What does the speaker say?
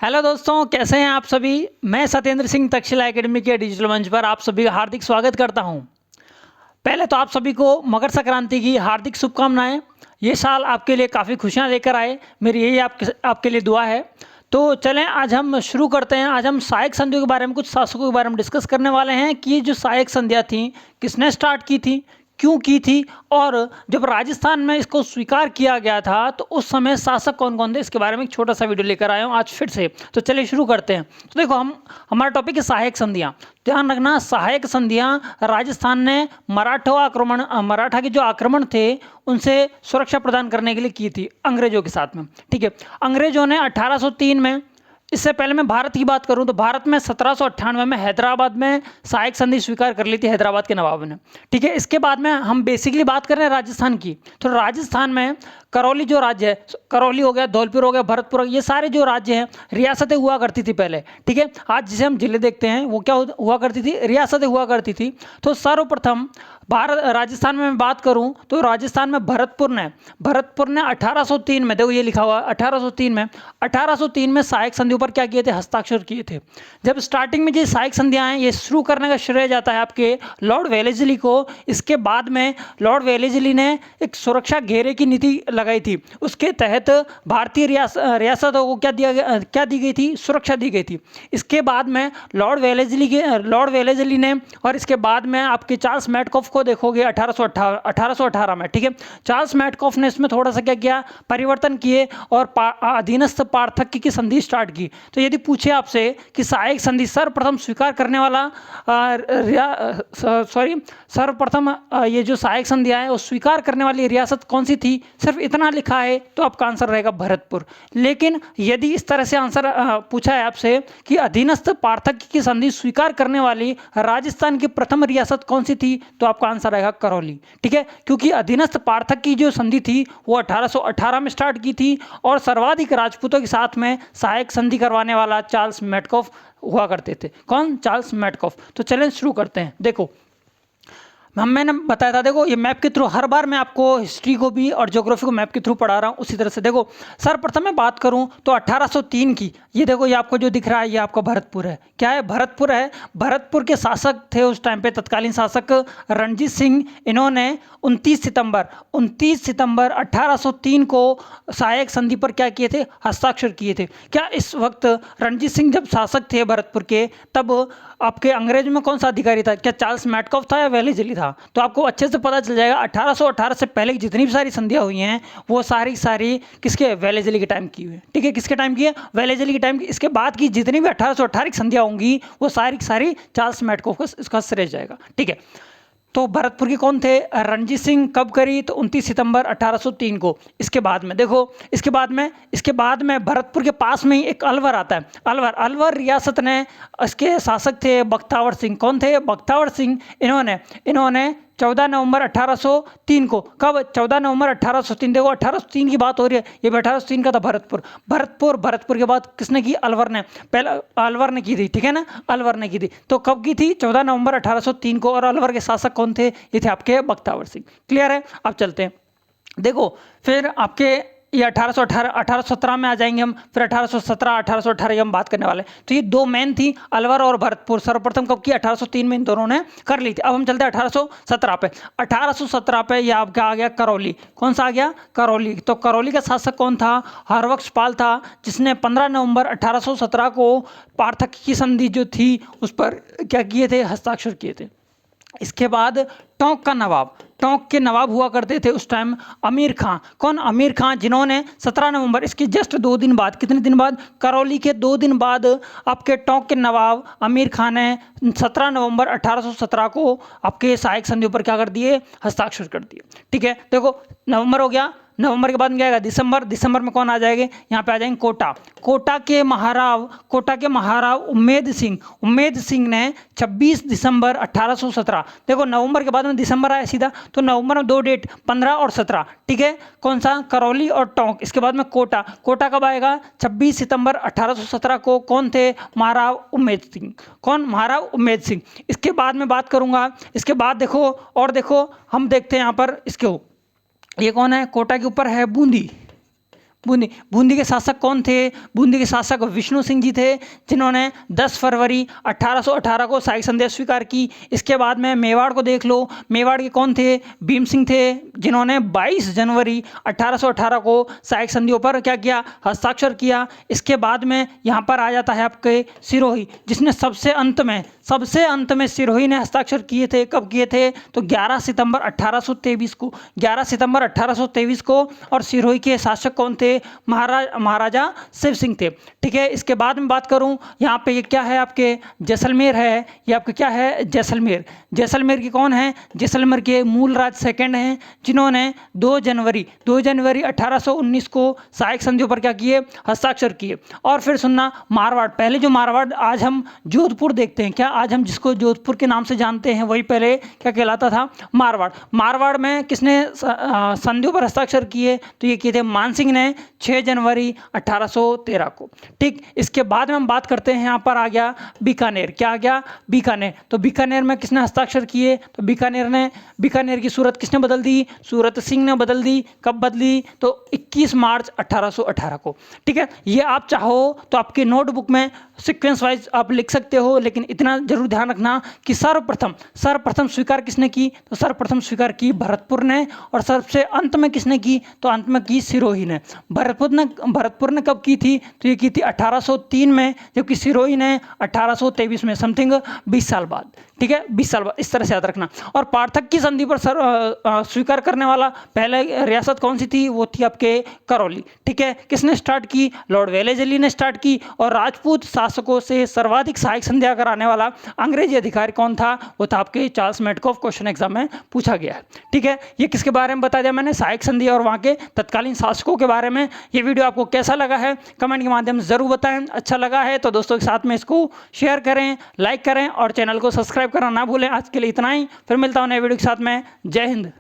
Hello दोस्तों, कैसे हैं आप सभी। मैं सत्येंद्र सिंह तक्षशिला एकेडमी के डिजिटल मंच पर आप सभी का हार्दिक स्वागत करता हूं। पहले तो आप सभी को मकर संक्रांति की हार्दिक शुभकामनाएं। ये साल आपके लिए काफ़ी खुशियां लेकर आए, मेरी यही आपके लिए दुआ है। तो चलें, आज हम शुरू करते हैं। आज हम सहायक संधियों के बारे में, कुछ शासकों के बारे में डिस्कस करने वाले हैं कि ये जो सहायक संधियाँ थी किसने स्टार्ट की थी, क्यों की थी, और जब राजस्थान में इसको स्वीकार किया गया था तो उस समय शासक कौन कौन थे, इसके बारे में एक छोटा सा वीडियो लेकर आया हूँ आज फिर से। तो चलिए शुरू करते हैं। तो देखो, हमारा टॉपिक है सहायक संधियाँ। ध्यान रखना, सहायक संधियाँ राजस्थान ने मराठा के जो आक्रमण थे उनसे सुरक्षा प्रदान करने के लिए की थी अंग्रेजों के साथ में। ठीक है, अंग्रेजों ने 1803 में, इससे पहले मैं भारत की बात करूं तो भारत में 1798 में हैदराबाद में सहायक संधि स्वीकार कर ली थी हैदराबाद के नवाब ने। ठीक है, इसके बाद में हम बेसिकली बात कर रहे हैं राजस्थान की। तो राजस्थान में करौली जो राज्य है, करौली हो गया, धौलपुर हो गया, भरतपुर हो गया, ये सारे जो राज्य हैं रियासतें हुआ करती थी पहले। ठीक है, आज जिसे हम जिले देखते हैं वो क्या हुआ करती थी, रियासतें हुआ करती थी। तो सर्वप्रथम राजस्थान में मैं बात करूं तो राजस्थान में भरतपुर ने 1803 में, देखो ये लिखा हुआ 1803 में सहायक संधियों पर क्या किए थे, हस्ताक्षर किए थे। जब स्टार्टिंग में जो सहायक संधियां हैं ये शुरू करने का श्रेय जाता है आपके लॉर्ड वेलेस्ली को। इसके बाद में लॉर्ड वेलेस्ली ने एक सुरक्षा घेरे की नीति लगाई थी, उसके तहत भारतीय रियासतों को क्या दी गई थी, सुरक्षा दी गई थी। इसके बाद में लॉर्ड वेलेस्ली ने, और इसके बाद में आपके चार्ल्स मैटकॉफ को देखोगे 1818 में। ठीक है, चार्ल्स मैटकॉफ ने इसमें थोड़ा सा क्या किया, परिवर्तन किए और अधीनस्थ पार्थक्य की संधि स्टार्ट की। तो यदि पूछे आपसे कि सहायक संधि सर्वप्रथम स्वीकार करने वाला सर्वप्रथम ये जो सहायक संधियां है वो स्वीकार करने वाली रियासत कौन सी थी, सिर्फ इतना लिखा है तो आपका आंसर रहेगा भरतपुर। लेकिन यदि इस तरह से आंसर पूछा है आपसे कि अधीनस्थ पार्थक्य की संधि स्वीकार करने वाली राजस्थान की प्रथम रियासत कौन सी थी, तो आपका आंसर रहेगा करौली। ठीक है, क्योंकि अधीनस्थ पार्थक्य की जो संधि थी वो 1818 में स्टार्ट की थी और सर्वाधिक राजपूतों के साथ में सहायक संधि करवाने वाला चार्ल्स मैटकॉफ हुआ करते थे। कौन, चार्ल्स मैटकॉफ। तो चलें शुरू करते हैं। देखो, मैंने बताया था, देखो ये मैप के थ्रू, हर बार मैं आपको हिस्ट्री को भी और ज्योग्राफी को मैप के थ्रू पढ़ा रहा हूँ उसी तरह से। देखो सर्वप्रथम मैं बात करूँ तो 1803 की, ये देखो ये आपको जो दिख रहा है ये आपका भरतपुर है। क्या है, भरतपुर है। भरतपुर के शासक थे उस टाइम पे तत्कालीन शासक रणजीत सिंह। इन्होंने 29 सितंबर 1803 को सहायक संधि पर क्या किए थे, हस्ताक्षर किए थे। क्या इस वक्त रणजीत सिंह जब शासक थे भरतपुर के, तब आपके अंग्रेज में कौन सा अधिकारी था, क्या चार्ल्स मैटकॉफ था या वेलेस्ली था। तो आपको अच्छे से पता चल जाएगा 1818 से पहले की जितनी भी सारी संधियां हुई हैं वो सारी किसके, वेलेस्ली के टाइम की हुई है। ठीक है, किसके टाइम की है, वेलेस्ली के टाइम की। इसके बाद की जितनी भी 1818 की संधियां होंगी वो सारी चार्ल्स मैटकॉफ को इसका श्रेय जाएगा। ठीक है, तो भरतपुर के कौन थे, रणजीत सिंह। कब करी, तो 29 सितंबर 1803 को। इसके बाद में देखो, इसके बाद में भरतपुर के पास में ही एक अलवर आता है। अलवर रियासत ने, इसके शासक थे बख्तावर सिंह। कौन थे, बख्तावर सिंह। इन्होंने 14 नवंबर 1803 को, कब, 14 नवंबर 1803। देखो 1803 की बात हो रही है, ये भी 1803 का था भरतपुर के बाद किसने की, अलवर ने। पहले अलवर ने की थी, ठीक है ना, अलवर ने की थी। तो कब की थी, 14 नवंबर 1803 को। और अलवर के शासक कौन थे, ये थे आपके बख्तावर सिंह। क्लियर है, अब चलते हैं। देखो फिर आपके ये 1817 में आ जाएंगे हम, फिर 1818 हम बात करने वाले। तो ये दो मेन थी, अलवर और भरतपुर। सर्वप्रथम कब की, 1803 में इन दोनों ने कर ली थी। अब हम चलते हैं 1817 पे। 1817 पे ये आपका आ गया करौली। कौन सा आ गया, करौली। तो करौली का शासक कौन था, हरबख्शपाल था, जिसने 15 नवंबर 1817 को पार्थक्य की संधि जो थी उस पर क्या किए थे, हस्ताक्षर किए थे। इसके बाद टोंक के नवाब हुआ करते थे उस टाइम अमीर खां। कौन, अमीर खां, जिन्होंने 17 नवंबर, इसके जस्ट 2 दिन बाद, कितने दिन बाद, करौली के 2 दिन बाद आपके टोंक के नवाब अमीर खां ने 17 नवंबर 1817 को आपके सहायक संधि पर क्या कर दिए, हस्ताक्षर कर दिए। ठीक है, देखो नवंबर हो गया। नवंबर के बाद में क्या आएगा, दिसंबर में कौन आ जाएंगे, यहाँ पे आ जाएंगे कोटा के महाराव उम्मेद सिंह ने 26 दिसंबर 1817। देखो नवंबर के बाद में दिसंबर आया सीधा, तो नवंबर में 2 डेट 15 और 17। ठीक है, कौन सा, करौली और टोंक। इसके बाद में कोटा कब आएगा, 26 सितंबर 1817 को। कौन थे, महाराव उम्मेद सिंह। कौन, महाराव उम्मेद सिंह। इसके बाद में बात करूंगा, इसके बाद देखो, और देखो हम देखते हैं यहाँ पर इसके, ये कौन है, कोटा के ऊपर है बूंदी। बूंदी। बूंदी के शासक कौन थे? बूंदी के शासक विष्णु सिंह जी थे, जिन्होंने 10 फरवरी 1818 को सहायक संधि स्वीकार की। इसके बाद में मेवाड़ को देख लो, मेवाड़ के कौन थे? भीम सिंह थे, जिन्होंने 22 जनवरी 1818 को सहायक संधियों पर क्या किया? हस्ताक्षर किया। इसके बाद में यहाँ पर आ जाता है आपके सिरोही, जिसने सबसे अंत में सिरोही ने हस्ताक्षर किए थे। कब किए थे? तो 11 सितंबर 1823 को, 11 सितंबर 1823 को। और सिरोही के शासक कौन थे? महाराजा शिव सिंह थे। ठीक है, इसके बाद में बात करूं, यहाँ पे ये क्या है आपके? जैसलमेर है। ये आपके क्या है? जैसलमेर। जैसलमेर के कौन है? जैसलमेर के मूलराज सेकंड हैं, जिन्होंने 2 जनवरी 1819 को सहायक संधियों पर क्या किए? हस्ताक्षर किए। और फिर सुनना, मारवाड़। पहले जो मारवाड़, आज हम जोधपुर देखते हैं, क्या आज हम जिसको जोधपुर के नाम से जानते हैं, वही पहले क्या कहलाता था? मारवाड़। मारवाड़ में किसने संधियों पर हस्ताक्षर किए? तो ये किए थे मानसिंह ने 6 जनवरी 1813 को। ठीक, इसके बाद में हम बात करते हैं, यहाँ पर आ गया बीकानेर। क्या आ गया? बीकानेर। तो बीकानेर में किसने हस्ताक्षर किए? तो बीकानेर की सूरत किसने बदल दी? सूरत सिंह ने बदल दी। कब बदली? तो 21 मार्च 1818 को। ठीक है, ये आप चाहो तो आपके नोटबुक में सीक्वेंस वाइज आप लिख सकते हो, लेकिन इतना जरूर ध्यान रखना कि सर्वप्रथम स्वीकार किसने की? तो सर्वप्रथम स्वीकार की भरतपुर ने। और सबसे अंत में किसने की? तो अंत में की सिरोही ने। भरतपुर ने कब की थी? तो ये की थी 1803 में, जबकि सिरोही ने 1823 में, समथिंग 20 साल बाद। ठीक है, 20 साल बाद, इस तरह से याद रखना। और पार्थक की संधि पर स्वीकार करने वाला पहले रियासत कौन सी थी? वो थी आपके करौली। ठीक है, किसने स्टार्ट की? लॉर्ड वेलेजली ने स्टार्ट की। और राजपूत शासकों से सर्वाधिक सहायक संधियां कराने वाला अंग्रेजी अधिकारी कौन था? वो था आपके चार्ल्स मेडकॉफ। क्वेश्चन एग्जाम में पूछा गया है। ठीक है, ये किसके बारे में बता दिया मैंने? सहायक संधि और वहाँ के तत्कालीन शासकों के बारे में। ये वीडियो आपको कैसा लगा है कमेंट के माध्यम से जरूर बताएं। अच्छा लगा है तो दोस्तों के साथ में इसको शेयर करें, लाइक करें और चैनल को सब्सक्राइब करना ना भूलें। आज के लिए इतना ही, फिर मिलता हूं नए वीडियो के साथ में। जय हिंद।